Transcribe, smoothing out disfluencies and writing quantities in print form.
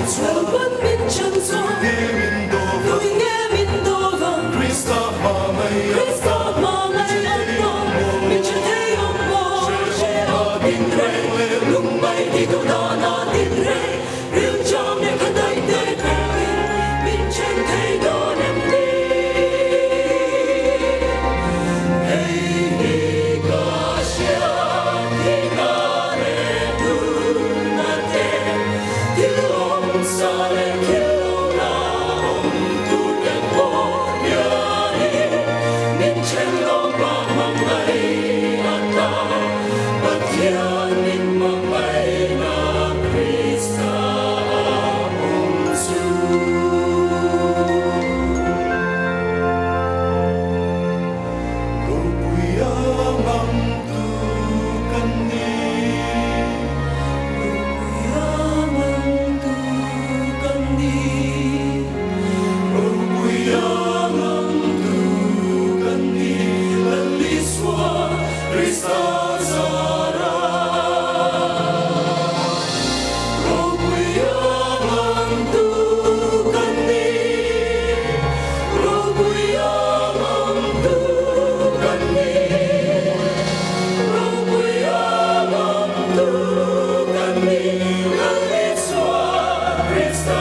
万民称颂，福音也民多方，Krista mamay ando, minsan tayo mo, siya ating rey, lumay dito na natin rey, rin siyang nakaday din, minsan tayo namdi. Hey, ika siya, tingare natin, tilong sale kilona, tunyang mo niyari, minsan long mamay ata, batyanin mamay na Krista unsu. Rupuyang ang tukan ni, rupuyang ang tukan ni, rupuyang ang tukan ni, laliswa Krista Sara. Rupuyang ang tukan ni, rupuyang ang tukan ni, rupuyang ang tukan ni, laliswa Krista